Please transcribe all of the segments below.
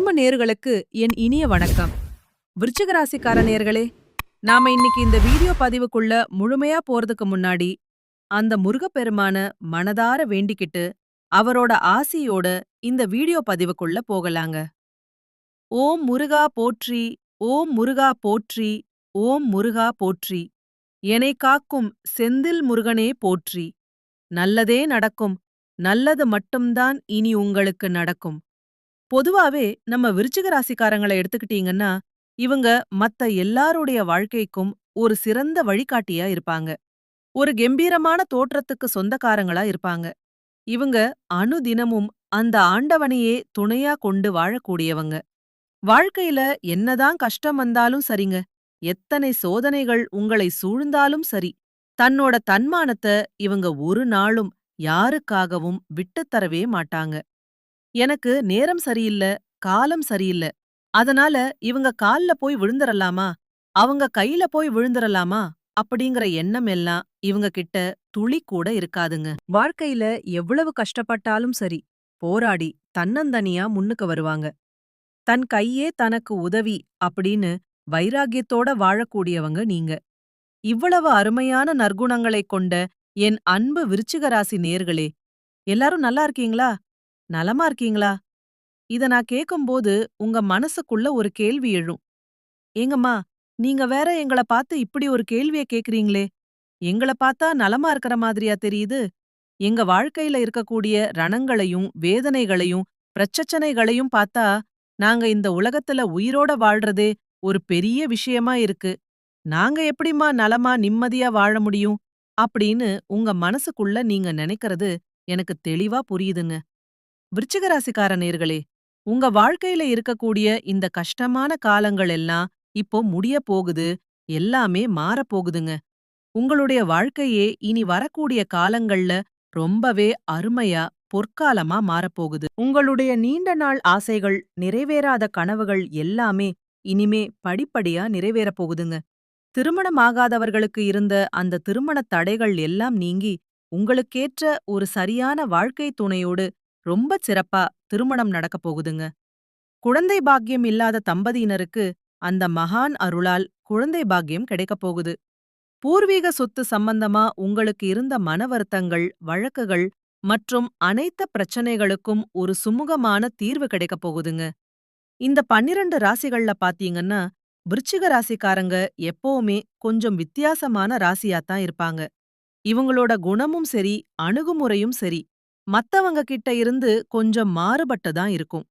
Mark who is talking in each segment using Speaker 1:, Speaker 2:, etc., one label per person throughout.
Speaker 1: தர்ம நேயர்களுக்கு என் இனிய வணக்கம். விருச்சிக ராசிக்கார நேயர்களே, நாம இன்னைக்கு இந்த வீடியோ பதிவுக்குள்ள முழுமையா போறதுக்கு முன்னாடி அந்த முருகப்பெருமான மனதார வேண்டிக்கிட்டு அவரோட ஆசியோட இந்த வீடியோ பதிவுக்குள்ள போகலாங்க. ஓம் முருகா போற்றி, ஓம் முருகா போற்றி, ஓம் முருகா போற்றி. எனைக் காக்கும் செந்தில் முருகனே போற்றி. நல்லதே நடக்கும், நல்லது மட்டும்தான் இனி உங்களுக்கு நடக்கும். பொதுவாவே நம்ம விருச்சிக ராசிக்காரங்கள எடுத்துக்கிட்டீங்கன்னா, இவங்க மத்த எல்லாருடைய வாழ்க்கைக்கும் ஒரு சிறந்த வழிகாட்டியா இருப்பாங்க. ஒரு கெம்பீரமான தோற்றத்துக்கு சொந்தக்காரங்களா இருப்பாங்க. இவங்க அனுதினமும் அந்த ஆண்டவனையே துணையா கொண்டு வாழக்கூடியவங்க. வாழ்க்கையில என்னதான் கஷ்டம் வந்தாலும் சரிங்க, எத்தனை சோதனைகள் உங்களை சூழ்ந்தாலும் சரி, தன்னோட தன்மானத்த இவங்க ஒரு நாளும் யாருக்காகவும் விட்டுத் தரவே மாட்டாங்க. எனக்கு நேரம் சரியில்ல, காலம் சரியில்ல. அதனால இவங்க கால்ல போய் விழுந்துறலாமா? அவங்க கையில போய் விழுந்துறலாமா? அப்படிங்கிற எண்ணம் எல்லாம் இவங்க கிட்ட துளி கூட இருக்காதுங்க. வாழ்க்கையில எவ்வளவு கஷ்டப்பட்டாலும் சரி, போராடி தன்னந்தனியா முன்னுக்கு வருவாங்க. தன் கையே தனக்கு உதவி அப்படின்னு வைராகியத்தோட வாழக்கூடியவங்க நீங்க. இவ்வளவு அருமையான நற்குணங்களைக் கொண்ட என் அன்பு விருச்சிக ராசி நேயர்களே, எல்லாரும் நல்லா இருக்கீங்களா? நலமா இருக்கீங்களா? இத நான் கேக்கும்போது உங்க மனசுக்குள்ள ஒரு கேள்வி எழும். ஏங்கம்மா, நீங்க வேற எங்கள பார்த்து இப்படி ஒரு கேள்விய கேக்குறீங்களே? எங்கள பார்த்தா நலமா இருக்கற மாதிரியா தெரியுது? எங்க வாழ்க்கையில இருக்கக்கூடிய ரணங்களையும், வேதனைகளையும், பிரச்சனைகளையும் பார்த்தா, நாங்க இந்த உலகத்துல உயிரோட வாழ்றதே ஒரு பெரிய விஷயமா இருக்கு. நாங்க எப்படிம்மா நலமா, நிம்மதியா வாழ முடியும்? அப்படின்னு உங்க மனசுக்குள்ள நீங்க நினைக்கிறது எனக்கு தெளிவா புரியுதுங்க. விருச்சிக ராசிக்கார நேயர்களே, உங்க வாழ்க்கையில இருக்கக்கூடிய இந்த கஷ்டமான காலங்கள் எல்லாம் இப்போ முடியப் போகுது, எல்லாமே மாறப் போகுதுங்க. உங்களுடைய வாழ்க்கையே இனி வரக்கூடிய காலங்கள்ல ரொம்பவே அருமையா, பொற்காலமா மாறப்போகுது. உங்களுடைய நீண்ட நாள் ஆசைகள், நிறைவேறாத கனவுகள் எல்லாமே இனிமே படிப்படியா நிறைவேறப் போகுதுங்க. திருமணமாகாதவர்களுக்கு இருந்த அந்த திருமணத் தடைகள் எல்லாம் நீங்கி, உங்களுக்கேற்ற ஒரு சரியான வாழ்க்கை துணையோடு ரொம்பச் சிறப்பா திருமணம் நடக்கப் போகுதுங்க. குழந்தை பாக்கியம் இல்லாத தம்பதியினருக்கு அந்த மகான் அருளால் குழந்தை பாக்கியம் கிடைக்கப் போகுது. பூர்வீக சொத்து சம்பந்தமா உங்களுக்கு இருந்த மன வருத்தங்கள், வழக்குகள் மற்றும் அனைத்து பிரச்சனைகளுக்கும் ஒரு சுமூகமான தீர்வு கிடைக்கப் போகுதுங்க. இந்த 12 ராசிகள்ல பாத்தீங்கன்னா, விருச்சிக ராசிக்காரங்க எப்பவுமே கொஞ்சம் வித்தியாசமான ராசியாத்தான் இருப்பாங்க. இவங்களோட குணமும் சரி, அணுகுமுறையும் சரி, மத்தவங்க கிட்ட இருந்து கொஞ்சம் மாறுபட்டுதான் இருக்கும்.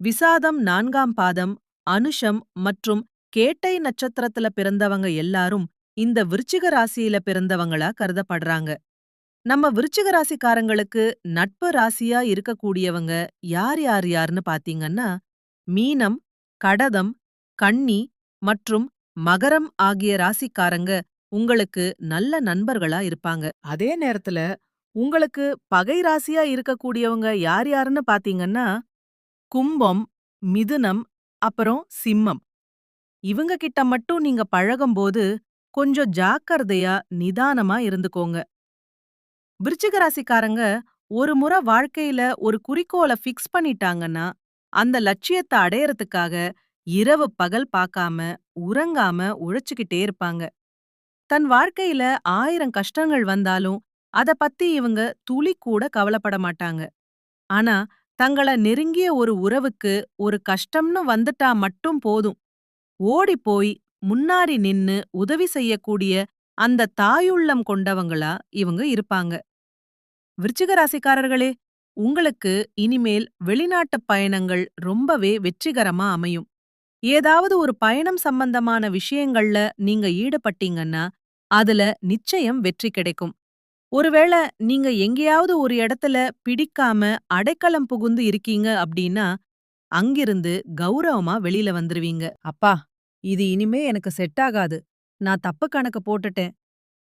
Speaker 1: விசாதம் 4ஆம் பாதம், அனுஷம் மற்றும் கேட்டை நட்சத்திரத்துல பிறந்தவங்க எல்லாரும் இந்த விருச்சிக ராசியில பிறந்தவங்களா கருதப்படுறாங்க. நம்ம விருச்சிக ராசிக்காரங்களுக்கு நட்பு ராசியா இருக்கக்கூடியவங்க யார் யார் யார்னு பாத்தீங்கன்னா, மீனம், கடகம், கன்னி மற்றும் மகரம் ஆகிய ராசிக்காரங்க உங்களுக்கு நல்ல நண்பர்களா இருப்பாங்க. அதே நேரத்துல உங்களுக்கு பகை ராசியா இருக்கக்கூடியவங்க யார் யாருன்னு பாத்தீங்கன்னா, கும்பம், மிதுனம், அப்புறம் சிம்மம். இவங்க கிட்ட மட்டும் நீங்க பழகும்போது கொஞ்சம் ஜாக்கிரதையா, நிதானமா இருந்துக்கோங்க. விருச்சிக ராசிக்காரங்க ஒரு முறை வாழ்க்கையில ஒரு குறிக்கோள ஃபிக்ஸ் பண்ணிட்டாங்கன்னா, அந்த லட்சியத்த அடையறதுக்காக இரவு பகல் பார்க்காம, உறங்காம உழைச்சுக்கிட்டே இருப்பாங்க. தன் வாழ்க்கையில 1000 கஷ்டங்கள் வந்தாலும், அத பத்தி இவங்க துளி கூட கவலைப்பட மாட்டாங்க. ஆனா, தங்கள நெருங்கிய ஒரு உறவுக்கு ஒரு கஷ்டம்னு வந்துட்டா மட்டும் போதும். ஓடிப்போய் முன்னாடி நின்னு உதவி செய்யக்கூடிய அந்த தாயுள்ளம் கொண்டவங்களா இவங்க இருப்பாங்க. விருச்சிக ராசிக்காரர்களே, உங்களுக்கு இனிமேல் வெளிநாட்டுப் பயணங்கள் ரொம்பவே வெற்றிகரமா அமையும். ஏதாவது ஒரு பயணம் சம்பந்தமான விஷயங்கள்ல நீங்க ஈடுபட்டீங்கன்னா, அதுல நிச்சயம் வெற்றி கிடைக்கும். ஒருவேள நீங்க எங்கேயாவது ஒரு இடத்துல பிடிக்காம அடைக்கலம் புகுந்து இருக்கீங்க அப்படின்னா, அங்கிருந்து கௌரவமா வெளியில வந்துருவீங்க. அப்பா, இது இனிமே எனக்கு செட் ஆகாது. நான் தப்பு கணக்கு போட்டுட்டேன்.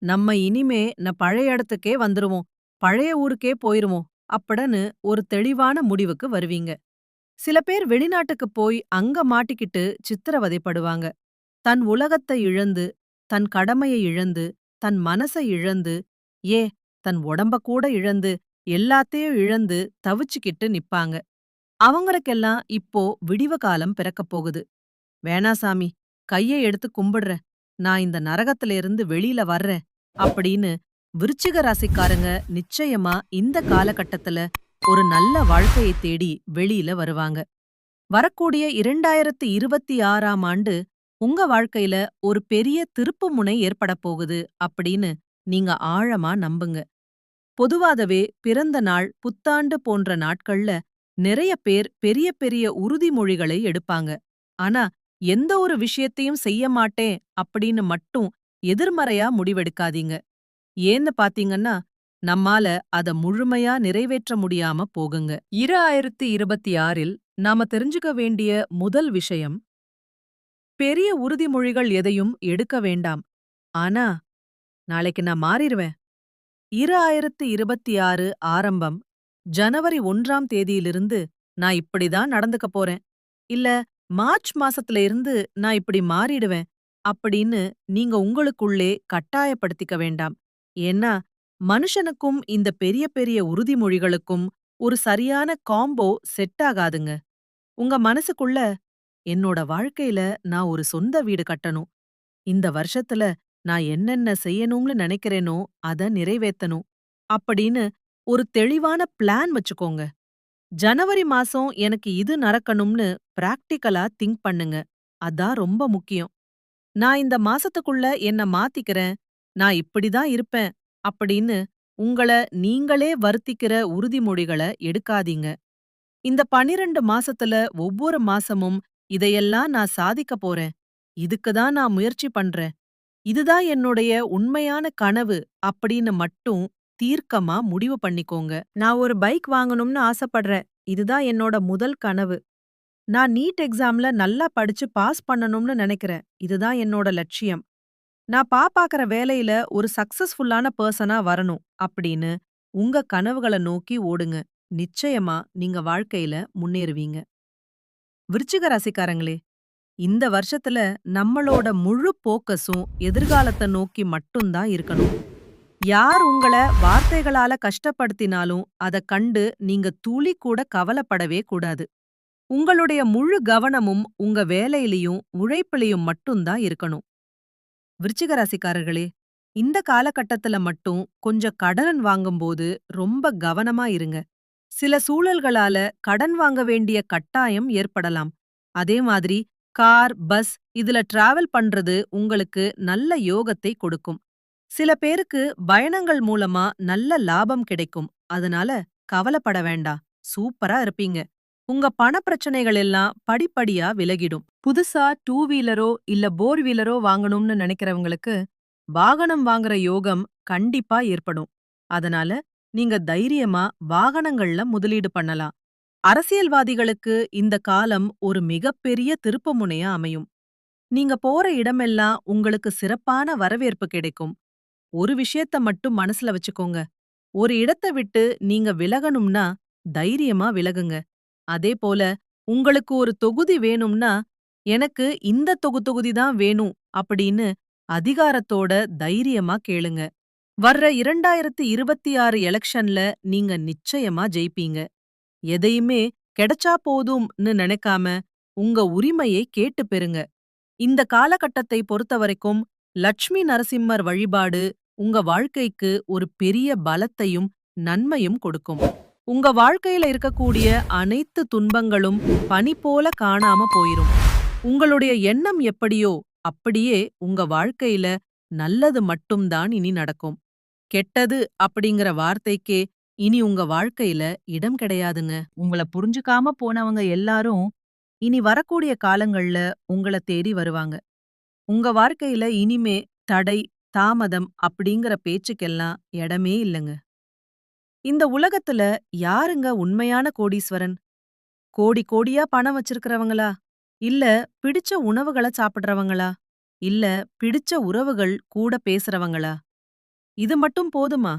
Speaker 1: நம்ம இனிமே பழைய இடத்துக்கே வந்துருவோம். பழைய ஊருக்கே போயிருவோம். அப்படின்னு ஒரு தெளிவான முடிவுக்கு வருவீங்க. சில பேர் வெளிநாட்டுக்குப் போய் அங்க மாட்டிக்கிட்டு சித்திரவதைப்படுவாங்க. தன் உலகத்தை இழந்து, தன் கடமையை இழந்து, தன் மனசை இழந்து, ஏன் தன் உடம்ப கூட இழந்து, எல்லாத்தையும் இழந்து தவிச்சுக்கிட்டு நிப்பாங்க. அவங்களுக்கெல்லாம் இப்போ விடிவு காலம் பிறக்கப் போகுது. "வேணா சாமி, கைய எடுத்து கும்பிடுறேன். நான் இந்த நரகத்துல இருந்து வெளியில வர்றேன்." அப்படின்னு விருச்சிக ராசிக்காரங்க நிச்சயமா இந்த காலகட்டத்துல ஒரு நல்ல வாழ்க்கையைத் தேடி வெளியில வருவாங்க. வரக்கூடிய 2026ஆம் ஆண்டு உங்க வாழ்க்கையில ஒரு பெரிய திருப்புமுனை ஏற்படப் போகுது அப்படின்னு நீங்க ஆழமா நம்புங்க. பொதுவாகவே பிறந்த நாள், புத்தாண்டு போன்ற நாட்கள்ல நிறைய பேர் பெரிய பெரிய உறுதிமொழிகளை எடுப்பாங்க. ஆனா, எந்த ஒரு விஷயத்தையும் செய்ய மாட்டேன் அப்படின்னு மட்டும் எதிர்மறையா முடிவெடுக்காதீங்க. ஏன்னு பாத்தீங்கன்னா, நம்மால அத முழுமையா நிறைவேற்ற முடியாம போகுங்க. 2026இல் நாம தெரிஞ்சுக்க வேண்டிய முதல் விஷயம், பெரிய உறுதிமொழிகள் எதையும் எடுக்க வேண்டாம். ஆனா, நாளைக்கு நான் மாறிருவேன். 2026 ஆரம்பம் ஜனவரி 1ஆம் தேதியிலிருந்து நான் இப்படிதான் நடந்துக்க போறேன். இல்ல மார்ச் மாசத்துல இருந்து நான் இப்படி மாறிடுவேன். அப்படின்னு நீங்க உங்களுக்குள்ளே கட்டாயப்படுத்திக்க வேண்டாம். ஏன்னா, மனுஷனுக்கும் இந்த பெரிய பெரிய உறுதிமொழிகளுக்கும் ஒரு சரியான காம்போ செட் ஆகாதுங்க. உங்க மனசுக்குள்ள, என்னோட வாழ்க்கையில நான் ஒரு சொந்த வீடு கட்டணும். இந்த வருஷத்துல நான் என்னென்ன செய்யணும்னு நினைக்கிறேனோ அத நிறைவேத்தணும் அப்படின்னு ஒரு தெளிவான பிளான் வச்சுக்கோங்க. ஜனவரி மாசம் எனக்கு இது நடக்கணும்னு பிராக்டிகலா திங்க் பண்ணுங்க. அதான் ரொம்ப முக்கியம். நான் இந்த மாசத்துக்குள்ள என்ன மாத்திக்கிறேன், நான் இப்படிதான் இருப்பேன் அப்படின்னு உங்கள நீங்களே வருத்திக்கிற உறுதிமொழிகள எடுக்காதீங்க. இந்த 12 மாசத்துல ஒவ்வொரு மாசமும் இதையெல்லாம் நான் சாதிக்க போறேன். இதுக்கு தான் நான் முயற்சி பண்றேன். இதுதான் என்னுடைய உண்மையான கனவு அப்படின்னு மட்டும் தீர்க்கமா முடிவு பண்ணிக்கோங்க. நான் ஒரு பைக் வாங்கணும்னு ஆசைப்படுறேன். இதுதான் என்னோட முதல் கனவு. நான் நீட் எக்ஸாம்ல நல்லா படிச்சு பாஸ் பண்ணணும்னு நினைக்கிறேன். இதுதான் என்னோட லட்சியம். நான் பாக்குற வேலையில ஒரு சக்சஸ்ஃபுல்லான பர்சனா வரணும் அப்படின்னு உங்க கனவுகள நோக்கி ஓடுங்க. நிச்சயமா நீங்க வாழ்க்கையில முன்னேறுவீங்க. விருச்சிக ராசிக்காரங்களே, இந்த வருஷத்துல நம்மளோட முழு போக்கஸும் எதிர்காலத்த நோக்கி மட்டும்தான் இருக்கணும். யார் உங்கள வார்த்தைகளால கஷ்டப்படுத்தினாலும் அத கண்டு நீங்க துளி கூட கவலைப்படவே கூடாது. உங்களுடைய முழு கவனமும் உங்க வேலையிலயும் உழைப்பிலையும் மட்டும்தான் இருக்கணும். விருச்சிக ராசிக்காரர்களே, இந்த காலகட்டத்துல மட்டும் கொஞ்சம் கடன் வாங்கும்போது ரொம்ப கவனமா இருங்க. சில சூழல்களால கடன் வாங்க வேண்டிய கட்டாயம் ஏற்படலாம். அதே மாதிரி கார், பஸ் இதுல டிராவல் பண்றது உங்களுக்கு நல்ல யோகத்தை கொடுக்கும். சில பேருக்கு பயணங்கள் மூலமா நல்ல லாபம் கிடைக்கும். அதனால கவலைப்பட வேண்டாம். சூப்பரா இருப்பீங்க. உங்க பண பிரச்சனைகள் எல்லாம் படிப்படியா விலகிடும். புதுசா டூ வீலரோ இல்ல போர் வீலரோ வாங்கணும்னு நினைக்கிறவங்களுக்கு வாகனம் வாங்குற யோகம் கண்டிப்பா ஏற்படும். அதனால நீங்க தைரியமா வாகனங்கள்ல முதலீடு பண்ணலாம். அரசியல்வாதிகளுக்கு இந்த காலம் ஒரு மிகப்பெரிய திருப்புமுனையா அமையும். நீங்க போற இடமெல்லாம் உங்களுக்கு சிறப்பான வரவேற்பு கிடைக்கும். ஒரு விஷயத்த மட்டும் மனசுல வச்சுக்கோங்க. ஒரு இடத்த விட்டு நீங்க விலகணும்னா தைரியமா விலகுங்க. அதே போல உங்களுக்கு ஒரு தொகுதி வேணும்னா, எனக்கு இந்த தொகுதி தான் வேணும் அப்படின்னு அதிகாரத்தோட தைரியமா கேளுங்க. வர்ற 2026 எலக்ஷன்ல நீங்க நிச்சயமா ஜெயிப்பீங்க. எதையுமே கிடைச்சா போதும்னு நினைக்காம உங்க உரிமையை கேட்டு பெறுங்க. இந்த காலகட்டத்தை பொறுத்தவரைக்கும் லட்சுமி நரசிம்மர் வழிபாடு உங்க வாழ்க்கைக்கு ஒரு பெரிய பலத்தையும் நன்மையும் கொடுக்கும். உங்க வாழ்க்கையில இருக்கக்கூடிய அனைத்து துன்பங்களும் பனி போல காணாம போயிரும். உங்களுடைய எண்ணம் எப்படியோ அப்படியே உங்க வாழ்க்கையில நல்லது மட்டும்தான் இனி நடக்கும். கெட்டது அப்படிங்கிற வார்த்தைக்கே இனி உங்க வாழ்க்கையில இடம் கிடையாதுங்க. உங்கள புரிஞ்சுக்காம போனவங்க எல்லாரும் இனி வரக்கூடிய காலங்கள்ல உங்கள தேடி வருவாங்க. உங்க வாழ்க்கையில இனிமே தடை, தாமதம் அப்படிங்கிற பேச்சுக்கெல்லாம் இடமே இல்லங்க. இந்த உலகத்துல யாருங்க உண்மையான கோடீஸ்வரன்? கோடி கோடியா பணம் வச்சிருக்கிறவங்களா? இல்ல பிடிச்ச உணவுகள சாப்பிடுறவங்களா? இல்ல பிடிச்ச உறவுகள் கூட பேசுறவங்களா? இது மட்டும் போதுமா?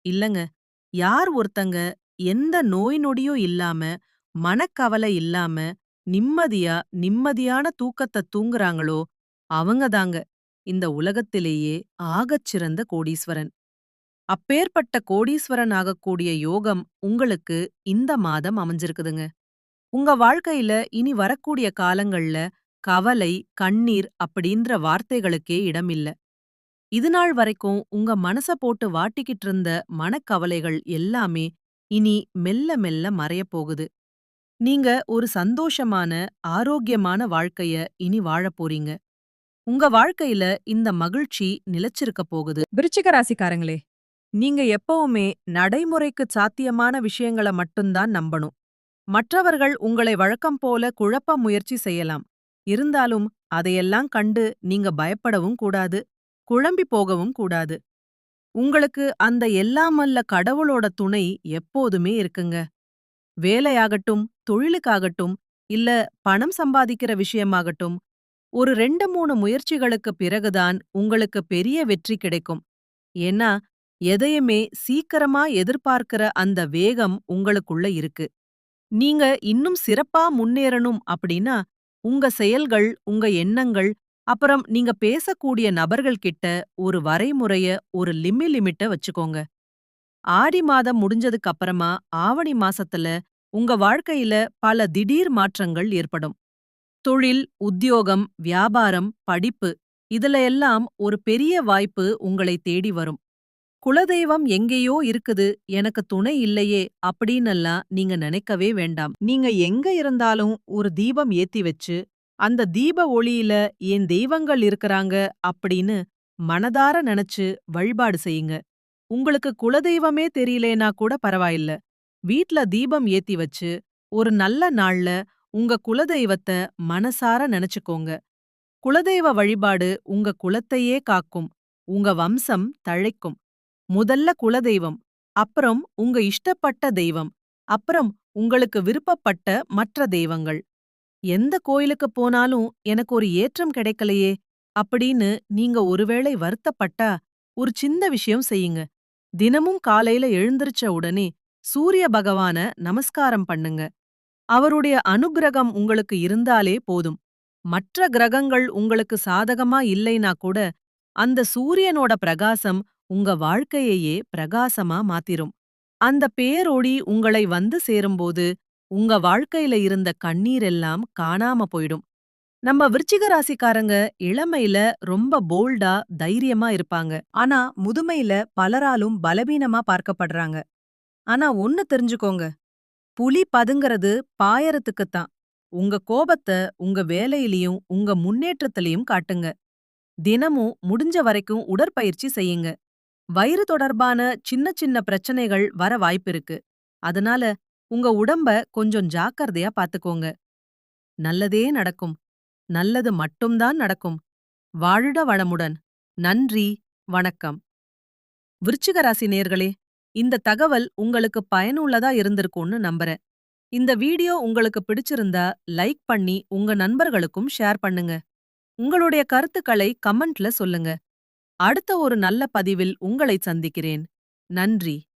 Speaker 1: இல்லங்க. யார் ஒருத்தங்க எந்த நோய் நொடியும் இல்லாம, மனக்கவலை இல்லாம, நிம்மதியா நிம்மதியான தூக்கத்த தூங்குறாங்களோ, அவங்க தாங்க இந்த உலகத்திலேயே ஆகச்சிறந்த கோடீஸ்வரன். அப்பேற்பட்ட கோடீஸ்வரன் ஆகக்கூடிய யோகம் உங்களுக்கு இந்த மாதம் அமைஞ்சிருக்குதுங்க. உங்க வாழ்க்கையில இனி வரக்கூடிய காலங்கள்ல கவலை, கண்ணீர் அப்படின்ற வார்த்தைகளுக்கே இடமில்ல. இதுநாள் வரைக்கும் உங்க மனச போட்டு வாட்டிக்கிட்டு இருந்த மனக்கவலைகள் எல்லாமே இனி மெல்ல மெல்ல மறையப் போகுது. நீங்க ஒரு சந்தோஷமான, ஆரோக்கியமான வாழ்க்கைய இனி வாழப் போறீங்க. உங்க வாழ்க்கையில இந்த மகிழ்ச்சி நிலைச்சிருக்க போகுது. விருச்சிக ராசிக்காரங்களே, நீங்க எப்பவுமே நடைமுறைக்கு சாத்தியமான விஷயங்கள மட்டும்தான் நம்பணும். மற்றவர்கள் உங்களை வழக்கம் போல குழப்ப முயற்சி செய்யலாம். இருந்தாலும் அதையெல்லாம் கண்டு நீங்க பயப்படவும் கூடாது, குழம்பி போகவும் கூடாது. உங்களுக்கு அந்த எல்லாம் வல்ல கடவுளோட துணை எப்போதுமே இருக்குங்க. வேலையாகட்டும், தொழிலுக்காகட்டும், இல்ல பணம் சம்பாதிக்கிற விஷயமாகட்டும், ஒரு 2, 3 முயற்சிகளுக்கு பிறகுதான் உங்களுக்கு பெரிய வெற்றி கிடைக்கும். ஏன்னா, எதையுமே சீக்கிரமா எதிர்பார்க்கிற அந்த வேகம் உங்களுக்குள்ள இருக்கு. நீங்க இன்னும் சிறப்பா முன்னேறணும் அப்படின்னா, உங்க செயல்கள், உங்க எண்ணங்கள், அப்புறம் நீங்க பேசக்கூடிய நபர்கள் கிட்ட ஒரு வரைமுறைய, ஒரு லிமிட்ட வச்சுக்கோங்க. ஆடி மாதம் முடிஞ்சதுக்கு அப்புறமா ஆவணி மாசத்துல உங்க வாழ்க்கையில பல திடீர் மாற்றங்கள் ஏற்படும். தொழில், உத்தியோகம், வியாபாரம், படிப்பு இதுல எல்லாம் ஒரு பெரிய வாய்ப்பு உங்களை தேடி வரும். குலதெய்வம் எங்கேயோ இருக்குது, எனக்கு துணை இல்லையே அப்படின்னெல்லாம் நீங்க நினைக்கவே வேண்டாம். நீங்க எங்க இருந்தாலும் ஒரு தீபம் ஏத்தி வச்சு, அந்த தீப ஒளியில என் தெய்வங்கள் இருக்கறாங்க அப்படின்னு மனதார நினைச்சு வழிபாடு செய்யுங்க. உங்களுக்கு குலதெய்வமே தெரியலேனா கூட பரவாயில்ல. வீட்ல தீபம் ஏத்தி வச்சு, ஒரு நல்ல நாள்ல உங்க குலதெய்வத்த மனசார நினைச்சுக்கோங்க. குலதெய்வ வழிபாடு உங்க குலத்தையே காக்கும். உங்க வம்சம் தழைக்கும். முதல்ல குலதெய்வம், அப்புறம் உங்க இஷ்டப்பட்ட தெய்வம், அப்புறம் உங்களுக்கு விருப்பப்பட்ட மற்ற தெய்வங்கள். எந்த கோயிலுக்கு போனாலும் எனக்கு ஒரு ஏற்றம் கிடைக்கலையே அப்படின்னு நீங்க ஒருவேளை வருத்தப்பட்டா, ஒரு சின்ன விஷயம் செய்யுங்க. தினமும் காலையில எழுந்திருச்ச உடனே சூரிய பகவான நமஸ்காரம் பண்ணுங்க. அவருடைய அனுக்கிரகம் உங்களுக்கு இருந்தாலே போதும். மற்ற கிரகங்கள் உங்களுக்கு சாதகமா இல்லைனா கூட, அந்த சூரியனோட பிரகாசம் உங்க வாழ்க்கையையே பிரகாசமா மாத்திரும். அந்த பேரொளி உங்களை வந்து சேரும்போது, உங்க வாழ்க்கையில இருந்த கண்ணீர் எல்லாம் காணாம போயிடும். நம்ம விருச்சிக ராசிக்காரங்க இளமையில ரொம்ப போல்டா, தைரியமா இருப்பாங்க. ஆனா முதுமையில பலராலும் பலவீனமா பார்க்கப்படுறாங்க. ஆனா ஒண்ணு தெரிஞ்சுக்கோங்க, புலி பதுங்கறது பாயறதுக்குத்தான். உங்க கோபத்த உங்க வேலையிலயும், உங்க முன்னேற்றத்திலயும் காட்டுங்க. தினமும் முடிஞ்ச வரைக்கும் உடற்பயிற்சி செய்யுங்க. வயிறு தொடர்பான சின்ன சின்ன பிரச்சனைகள் வர வாய்ப்பிருக்கு. அதனால உங்க உடம்ப கொஞ்சம் ஜாக்கிரதையா பாத்துக்கோங்க. நல்லதே நடக்கும். நல்லது மட்டும்தான் நடக்கும். வாழ்க வளமுடன். நன்றி, வணக்கம். விருச்சிக ராசி நேயர்களே, இந்த தகவல் உங்களுக்கு பயனுள்ளதா இருந்திருக்கும்னு நம்புறேன். இந்த வீடியோ உங்களுக்கு பிடிச்சிருந்தா லைக் பண்ணி உங்க நண்பர்களுக்கும் ஷேர் பண்ணுங்க. உங்களுடைய கருத்துக்களை கமெண்ட்ல சொல்லுங்க. அடுத்த ஒரு நல்ல பதிவில் உங்களை சந்திக்கிறேன். நன்றி.